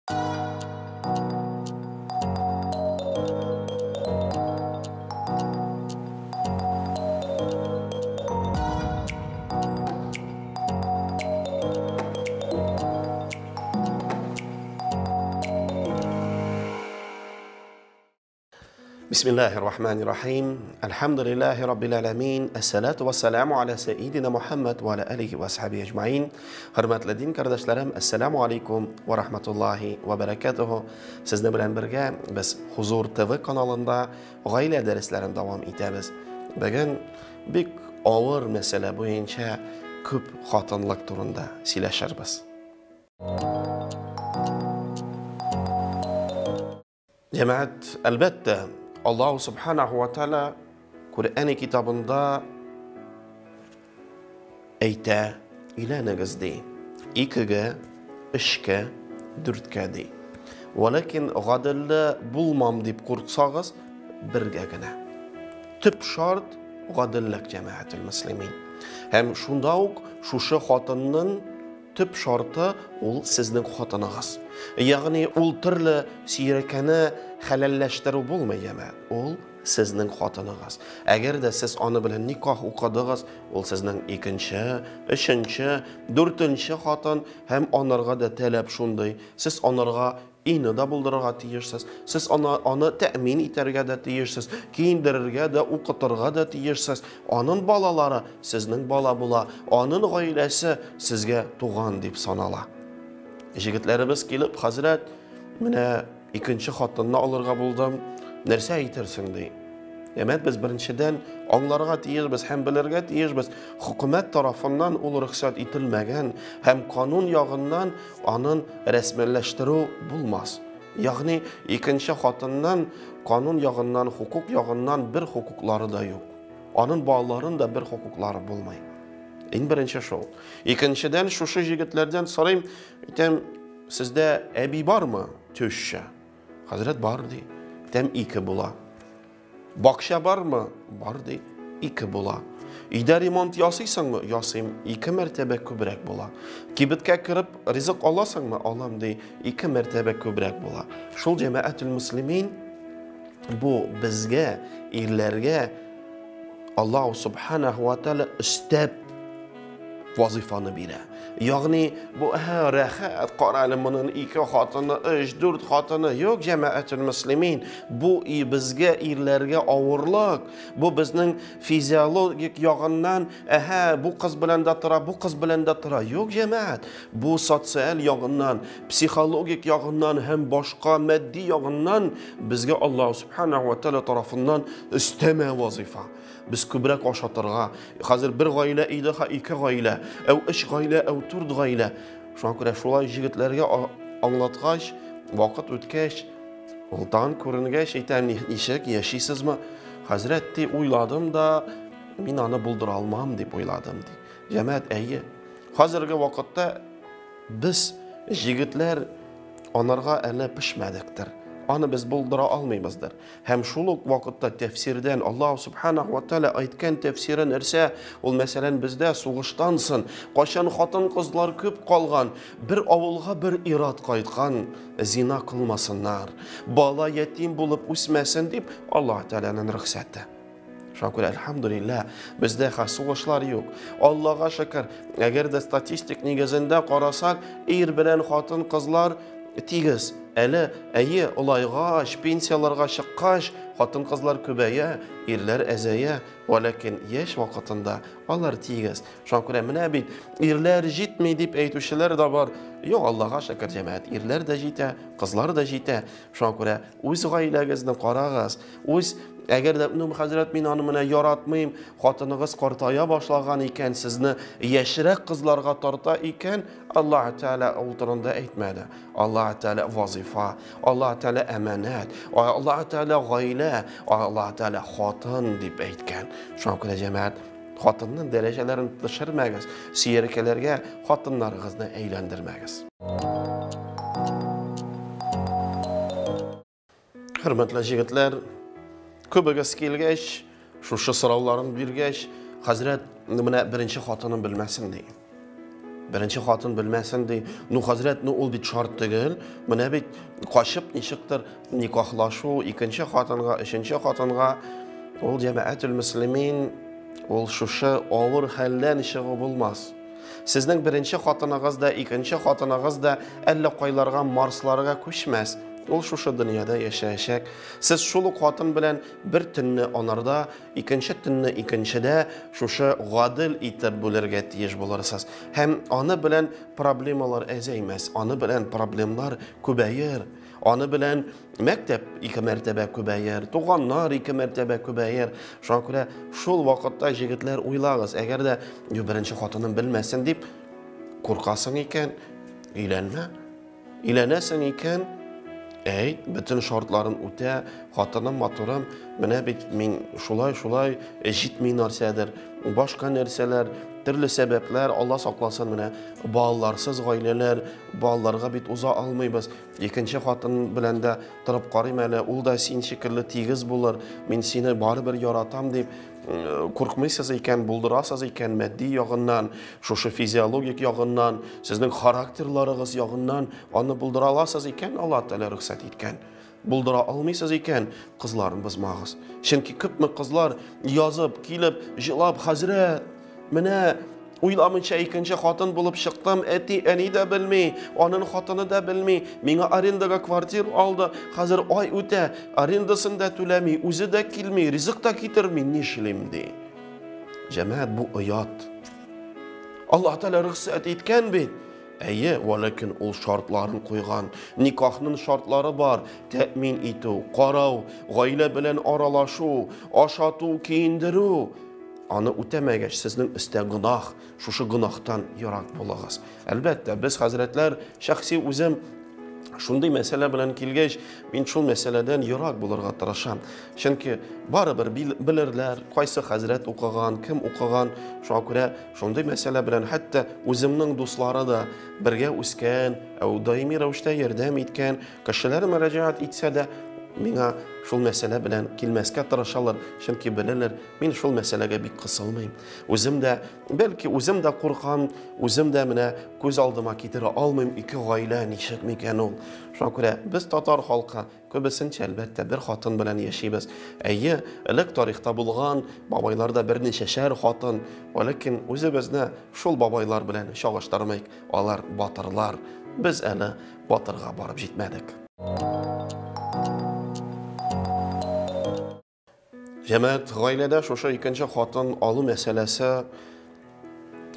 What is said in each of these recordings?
بسم الله الرحمن الرحيم الحمد لله رب العالمين الصلاة والسلام على سيدنا محمد وعلى آله وصحبه أجمعين. Hörmətli din qardaşlarım, Assalamu aleykum ve rahmetullahi ve berekatuhu. Sizden bilen birge biz Huzur TV kanalında gaile derslerini devam etimiz. Bugün bir ağır mesele boyunca köp xatınlık turunda sileşiriz. Cemaat, elbette Allah subhanahu ve teala Kur'an-ı kitabında eyte ile negizdi. İkiga, işke, dürtke di. Walakin gadilli bulmam deyip kurtsağız birge gine. Tüp şart gadillik cemaatil muslimin. Hem şundavuk şuşu xatının tüp şartı ol sizning xatınığız. Yani ol türlü sirekeni halalleştirip bulmayamad. Ol sizning xatınığız. Eğer de siz onu bilen nikah uqadığız, ol sizning ikinci, üçüncü, dördüncü xatın hem onlarga da talep şunday. Siz onlarga ini da buldurarga tiyirsiz. Siz onu temin iterge de tiyirsiz. Kiyindirirge de uqıtırga da tiyirsiz. Onun balaları sizning bala bula. Onun gailesi sizge tuğan deyip sanala. Jigitlerimiz kelip, Hazret, mine ikinci xatını alırga buldum. Nerse aytirsin dey. Demek biz birinciden onlarga tiyirbiz, hem bilirge tiyirbiz. Hükümet tarafından ol ruhsat etilmegen, hem kanun yağından onun resmileştiriu bulmaz. Yani ikinci xatından kanun yağından, hukuk yağından bir hukukları da yok. Onun bağların da bir hukukları bulmay. En birinci şu. İkinciden şu jigitlerden sorayım, sizde ebi var mı? Tüşşe. Hazret var dey. Dem iki bula. Bakşa var mı? Var dey. İki bula. İde remont yasıysan mı? Yasayım. İki mertebe kübrek bula. Kibitke kirip rizık alasın mı? Alam dey. İki mertebe kübrek bula. Şul cemaatül muslimin bu bizge, irlerge Allah subhanahu ve teala istep vazifanı bire. Yani bu rahat qaralımının iki xatını, üç, dört xatını yok cemaatül muslimin. Bu bizge irlerge ağırlık. Bu bizning fizyologik yağından bu kız bilen de tıra, bu kız bilen de tıra. Yok cemaat. Bu sosyal yağından, psikologik yağından hem başka maddi yağından bizge Allah subhanahu ve teala tarafından isteme vazifa. Biz kübrek aşatırga. Hazır bir gaile idiha iki gaile. Ev iş gaile, ev turd gaile. Şu an köre şolay jigitlerge anlatgaç, vakit ötkeş, oltan körüngeç, işek yaşaysız mı? Hazretti uyladım da, min anı buldura almam deyip uyladım deyip. Cemaat iyi. Hazırgi vakitte biz jigitler onlarga ele pişmediktir. Onu biz buldura almaymızdır. Hem şuluk vakitte tefsirden Allah subhanahu ve teala aytken tefsirin irse ol meselen bizde soğuştansın. Qaşan xatın kızlar köp kalgan. Bir avulga bir irat qaytkan. Zina kılmasınlar. Bala yetim bulup üsmesin deyip Allah Teala'nın ruhsatı. Şükür elhamdülillah bizde soğuşlar yok. Allah'a şükür. Eğer de statistik negizinde qarasak ir bilen xatın kızlar tigiz. Әлі әйе олайғаш, пенсияларға шыққаш, қатын қызлар көбәйе, ирлер әзәйе, вәләкин еш вақытында алар тигіз. Шуан күрә менә бит, ирлер житмей дип әйтүчеләр дә бар. Юк, Аллаға шөкер җәмәгать, ирлер дә җитә, кызлар да җитә. Шуан күрә үз гаиләгезне карагыз, үз Әгәр дә Хәзрәт мин аны менә яратмыйм, хатыныгыз картая башлаган икән, сезне яшьрәк кызларга тарта икән, Аллаһ Тәала ул турында әйтмәде. Аллаһ Тәала вазифа, Аллаһ Тәала әманат, Аллаһ Тәала гаилә, Аллаһ Тәала хатын дип әйткән. Шуңа күрә җәмәгать, хатынның дәрәҗәләрен төшермәгез, сөйәркәләргә хатыннарыгызны әйләндермәгез. Hörmətli җегетләр, Köbegez kelgeç, şu sıraların birgeç, Hazret mine birinci xatının bilmesin deyin. Беренче хатын белмәсен ди. Ну хәзрәт, ну ул бит шарт түгел. Менә бит кашып ничектер никахлашу икенче хатынга, өченче хатынга ул җәмәгатьул муслимин ул шушы авыр хәлдән чыгу булмас. Сезнең беренче хатыныгыз да, икенче хатыныгыз да әллә кайларга, марсларга күчмәс. Ул шушы дөньяда яшәячәк. Сез шул ук хатын белән бер төнне анарда, икенче төнне икенчедә шушы гадил итеп бүләргә тиеш булырсыз. Һәм аны белән проблемалар әзәймәс, аны белән проблемалар күбәер. Аны белән мәктәп 2 мәртәбә күбәер, туганнар 2 мәртәбә күбәер. Шуңа күрә шул вакытта җегетләр уйлагыз, әгәр дә беренче хатынын белмәсен дип куркасың икән, өйләнмә. Өйләнәсең икән, әйт, бөтен шартларын үтә, хатыным, матурым, менә бит мин шулай җитми нәрсәдер, башка нәрсәләр, төрле сәбәпләр, Алла сакласын, менә балаларсыз гаиләләр, балаларга бит уза алмыйбыз. Икенче хатын белән дә торып карыйм әле, ул да син шикелле тигез булыр, мин сине барыбер яратам дип куркмыйсыз икән, булдырасыз икән матди ягыннан, шушы физиологик ягыннан, сезнең характерларыгыз ягыннан аны булдыра аласыз икән, Алла Тәгалә рөхсәт иткән. Булдыра алмыйсыз икән, кызларын бозмагыз. Чөнки күпме кызлар язып, килеп, җылап, хәзрәт, менә уйламыйча икенче хатын булып чыктым, әти, әни дә белми, аның хатыны да белми, миңа арендага квартира алды, хәзер ай үтә, арендасын да түләми, үзе дә килми, ризык та китерми, нишлим ди. Җәмәгать, бу оят. Алла Тәгалә рөхсәт иткән бит. Әйе, валакин ул шартларын куйган. Никахның шартлары бар. Тәэмин итү, карау, гаилә белән аралашу, ашату, киендерү. Аны үтәмәгәч, сезнең истә гынах, шушы гынахтан ярак булыгыз. Әлбәттә, без хәзрәтләр, шәхси үзем шундый мәсьәлә белән килгәч, мин шул мәсьәләдән ярак булырга тырышам. Чөнки барыбер белерләр, кайсы хәзрәт укыган, кем укыган, шуңа күрә шундый мәсьәлә белән хәтта үземнең дуслары да бергә үскән, даими рәвештә ярдәм иткән, кешеләр мөрәҗәгать итсә дә, миңа шул мәсьәлә белән килмәскә тырышалар, чөнки беләләр, мин шул мәсьәләгә бик кысылмыйм. Үзем дә, бәлки үзем дә куркам, үзем дә менә күз алдыма китерә алмыйм, ике гаилә ничек микән ул. Шуңа күрә без татар халкы күбесенчә әлбәттә бер хатын белән яшибез. Әйе, элек тарихта булган бабайларда берничә шәр хатын, ләкин үзебезне шул бабайлар белән чагыштырмыйк. Алар батырлар. Без әле батырга барып җитмәдек. Җәмәгать, гаиләдә шушы икенче хатын алу мәсьәләсе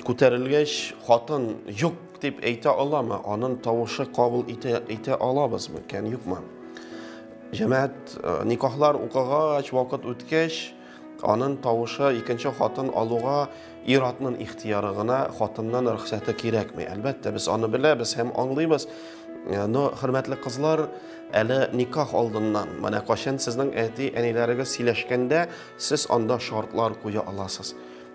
күтәрелгәч, хатын юк дип әйтә аламы? Аның тавышы кабул итә алабызмы? Кән юкмы? Җәмәгать, никахлар укыгач, вакыт үткәч, аның тавышы икенче хатын алуга ир-атның ихтияры гына, хатыннан рөхсәте кирәкми. Әлбәттә, без аны беләбез һәм аңлыйбыз. Но, хөрмәтле кызлар, әле никах алдыннан, менә кашан сезнең әти, әниләрегез сөйләшкәндә, сез анда шартлар куя аласыз.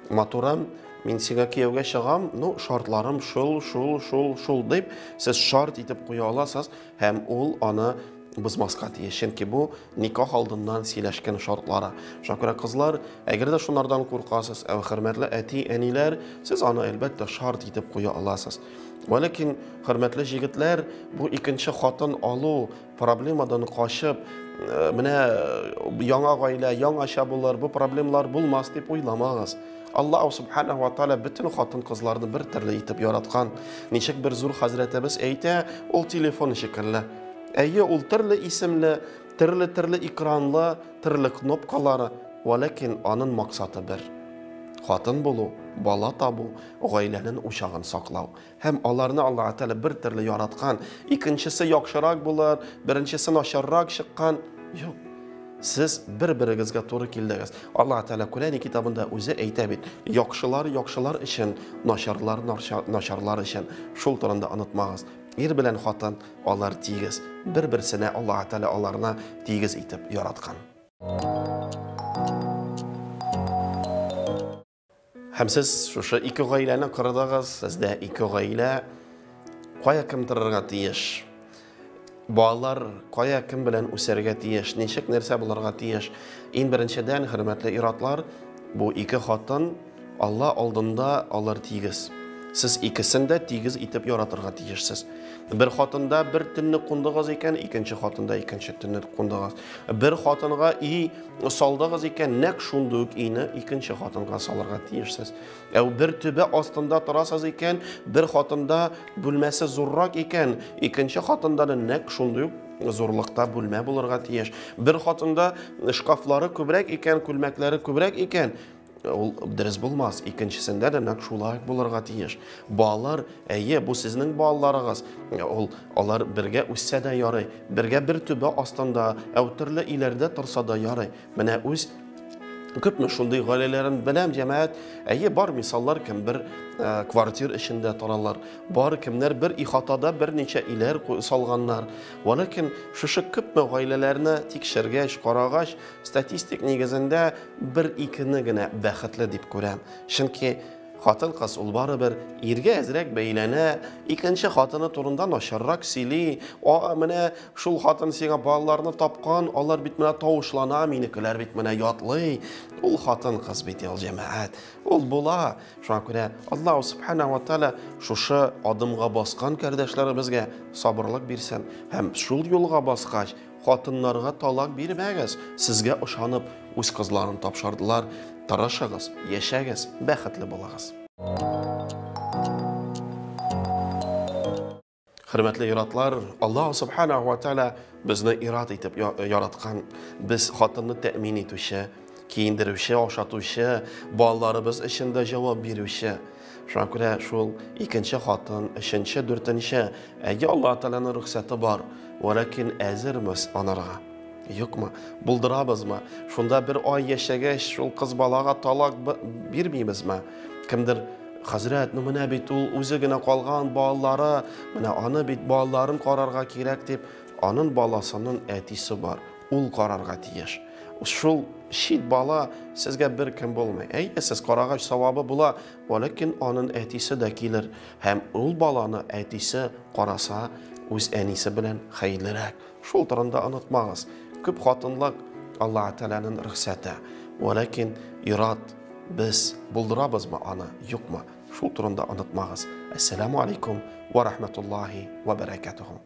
Матурам, мин сиңа кияүгә чыгам, ну, шартларым шул дип, сез шарт итеп куя аласыз, һәм ул аны бозмаска тиеш. Чөнки бу никах алдыннан сөйләшкән шартлары. Шуңа күрә кызлар, әгәр дә шунардан куркасыз, хөрмәтле әти, әниләр, сез аны әлбәттә шарт итеп куя аласыз. Ләкин, хөрмәтле җегетләр, бу икенче хатын алу проблемадан качып, менә яңа гаилә, яңаша булыр, бу проблемалар булмас дип уйламагыз. Аллаһ субханаһу ва тааля бөтен хатын кызларны бер төрле итеп яраткан. Ничек бер зур хәзрәтебез әйтә, ул телефон шикелле. Әйе, ул төрле исемле, төрле экранлы, төрле кнопкалары, ләкин аның максаты бер. Хатын булу, бала табу, гаиләнең учагын саклау. Һәм аларны Аллаһ Тәгалә бер төрле яраткан. Икенчесе яхшырак булыр, беренчесе начаррак чыккан. Юк. Сез бер-берегезгә туры килдегез. Аллаһ Тәгалә Куръан китабында үзе әйтә бит, яхшылар өчен, начарлар өчен. Шул турында онытмагыз. Ир белән хатын алар тигез. Бер-берсенә Аллаһ Тәгалә аларны тигез итеп яраткан. Һәм сез шушы ике гаиләне кырдыгыз, сездә ике гаилә, кая кем торырга тиеш? Балалар кая кем белән үсәргә тиеш? Ничек нәрсә булырга тиеш? Иң беренчедән, хөрмәтле ир-атлар, бу ике хатын Алла алдында алар тигез. Siz ikisini de тигез итеп яратырга тиешсез. Бер хатында бер төнне кундыгыз икән, икенче хатында икенче төнне кундыгыз. Бер хатынга ий салдыгыз икән, нәкъ шундый ук ийне икенче хатынга салырга тиешсез. Бер төбе астында торасыз икән, бер хатында бүлмәсе зуррак икән, икенче хатында да нәкъ шундый ук зурлыкта бүлмә булырга тиеш. Бер хатында шкафлары күбрәк икән, күлмәкләре күбрәк икән, ул дөрес булмас. Икенчесендә дә нәкъ шулай булырга тиеш. Балалар, бу сезнең балаларыгыз. Алар бергә үссә дә ярый, бергә бер төбә астында, төрле иләрдә торса да ярый. Менә үз күпме шундый гаиләләрен беләм, җәмәгать. Бар мисаллар, кем бер квартир эчендә торалар. Бар кемнәр бер ихатада берничә иләр салганнар. Ләкин шушы күпме гаиләләрне тикшергәч, карагач, статистик нигезендә бер-икене генә бәхетле дип күрәм. Чөнки хатын-кыз ул барыбер иргә әзрәк бәйләнә, икенче хатыны турында начаррак сөйли. Менә шул хатын сиңа балаларны тапкан, алар бит менә тавышлана, минекеләр бит менә ятлый. Ул хатын-кыз бит җәмәгать. Ул була. Шуңа күрә Аллаһ субханаһу ва тааля шушы адымга баскан кардәшләребезгә сабырлык бирсен. Һәм шул юлга баскач, хатыннарга талак бирмәгез. Сезгә ышанып, үз кызларын тапшырдылар. Тарашыгыз, яшәгез, бәхетле булыгыз. Хөрмәтле иратлар, Аллаһ субханаһу ва тааля безне ират итеп яраткан. Без хатынны тәэмин итүче, киендерүче, ашатучы, балаларыбыз эчендә җавап бирүче. Шуңа күрә шул икенче хатын, өченче, дүртенче, Аллаһ Тааляның рөхсәте бар, ләкин әзермез анарга. Юкмы? Булдырабызмы? Шунда бер ай яшәгәч, шул кыз балага талак бирмибезме? Кемдер хәзрәт, менә бит ул үзе генә калган балалары, менә аны бит балаларын карарга кирәк дип, аның баласының әтисе бар. Ул карарга тиеш. Шул шит бала сезгә бер кем булмый. Сез карагач савабы була, ләкин аның әтисе дә килер. Һәм ул баланы әтисе караса, үз әнисе белән хәерлерәк. Шул турында онытмагыз. Күп хатынлык Аллаһ Тааляның рөхсәте. Ләкин ират без булдырабызмы аны? Юкмы? Шул турында онытмагыз. Ассаламу алейкум ва рахматуллахи ва баракатуху.